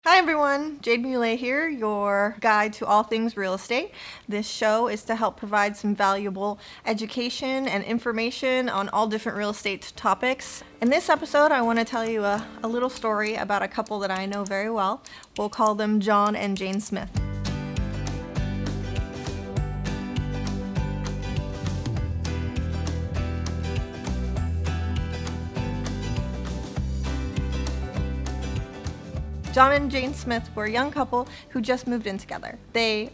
Hi everyone, Jade here, your guide to all things real estate. This show is to help provide some valuable education and information on all different real estate topics. In this episode, I want to tell you a little story about a couple that I know very well. We'll call them John and Jane Smith. John and Jane Smith were a young couple who just moved in together. They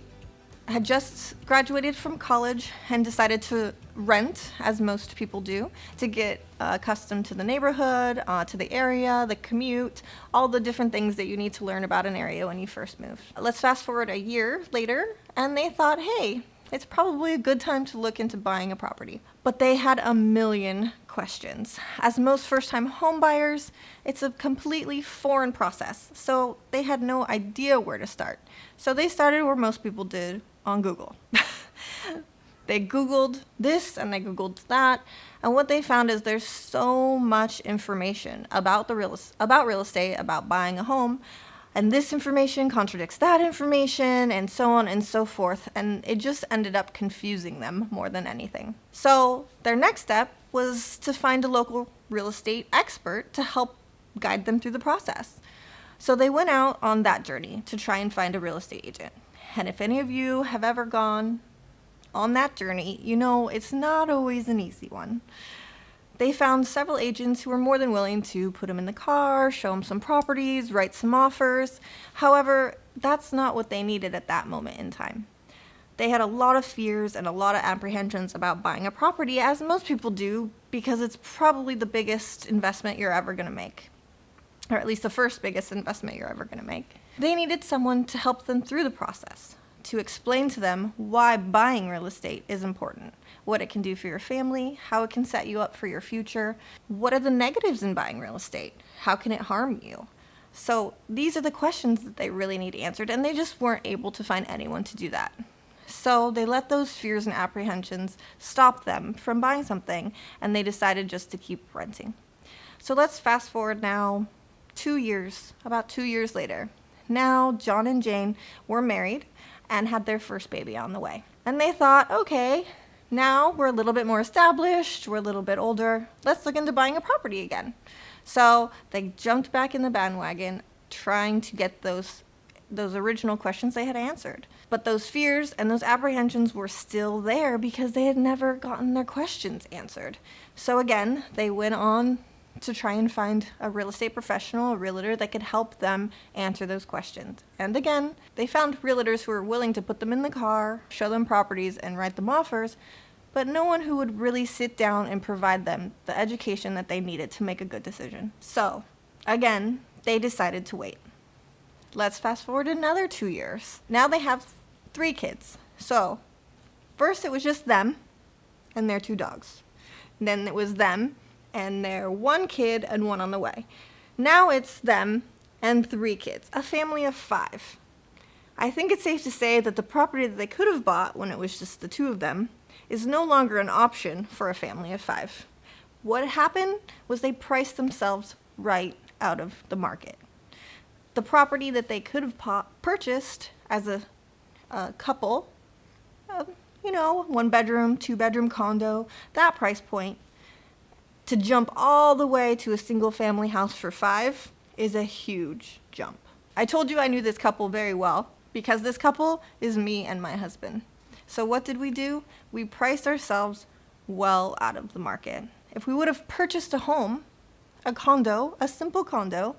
had just graduated from college and decided to rent, as most people do, to get accustomed to the neighborhood, to the area, the commute, all the different things that you need to learn about an area when you first move. Let's fast forward a year later, and they thought, hey, it's probably a good time to look into buying a property. But they had a million questions. As most first-time home buyers, it's a completely foreign process, so they had no idea where to start. So they started where most people did, on Google. They Googled this and they Googled that, and what they found is there's so much information about real estate, about buying a home, and this information contradicts that information, and so on and so forth, and it just ended up confusing them more than anything. So their next step was to find a local real estate expert to help guide them through the process. So they went out on that journey to try and find a real estate agent. And if any of you have ever gone on that journey, you know it's not always an easy one. They found several agents who were more than willing to put them in the car, show them some properties, write some offers. However, that's not what they needed at that moment in time. They had a lot of fears and a lot of apprehensions about buying a property, as most people do, because it's probably the biggest investment you're ever going to make, or at least the first biggest investment you're ever going to make. They needed someone to help them through the process, to explain to them why buying real estate is important, what it can do for your family, how it can set you up for your future, what are the negatives in buying real estate, how can it harm you. So these are the questions that they really need answered, and they just weren't able to find anyone to do that. So they let those fears and apprehensions stop them from buying something, and they decided just to keep renting. So let's fast forward now about 2 years later. Now John and Jane were married and had their first baby on the way. And they thought, okay, now we're a little bit more established, we're a little bit older, let's look into buying a property again. So they jumped back in the bandwagon, trying to get those original questions they had answered. But those fears and those apprehensions were still there because they had never gotten their questions answered. So again, they went on to try and find a real estate professional, a realtor that could help them answer those questions. And again, they found realtors who were willing to put them in the car, show them properties, and write them offers, but no one who would really sit down and provide them the education that they needed to make a good decision. So, again, they decided to wait. Let's fast forward another 2 years. Now they have 3 kids. So, first it was just them and their 2 dogs. Then it was them and their 1 kid and 1 on the way. Now it's them and 3 kids, a family of 5. I think it's safe to say that the property that they could have bought when it was just the 2 of them is no longer an option for a family of 5. What happened was they priced themselves right out of the market. The property that they could have purchased as a couple, 1 bedroom, 2 bedroom condo, that price point, to jump all the way to a single family house for 5 is a huge jump. I told you I knew this couple very well because this couple is me and my husband. So what did we do? We priced ourselves well out of the market. If we would have purchased a home, a condo, a simple condo,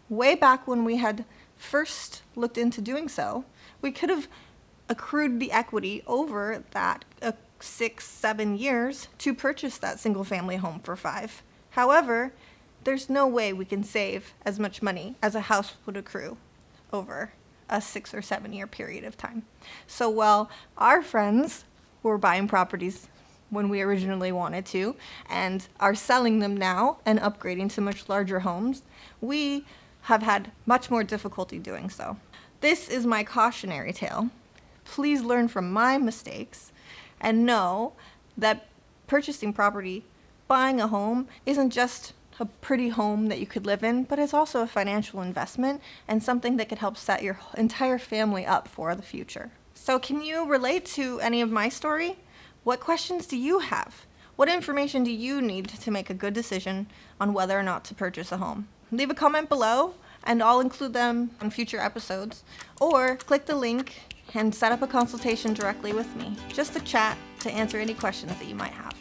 way back when we had first looked into doing so, we could have accrued the equity over that 6-7 years to purchase that single family home for 5. However, there's no way we can save as much money as a house would accrue over a 6 or 7 year period of time. So while our friends were buying properties when we originally wanted to and are selling them now and upgrading to much larger homes, we have had much more difficulty doing so. This is my cautionary tale. Please learn from my mistakes and know that purchasing property, buying a home, isn't just a pretty home that you could live in, but it's also a financial investment and something that could help set your entire family up for the future. So can you relate to any of my story? What questions do you have? What information do you need to make a good decision on whether or not to purchase a home? Leave a comment below and I'll include them on future episodes, or click the link and set up a consultation directly with me, just to chat to answer any questions that you might have.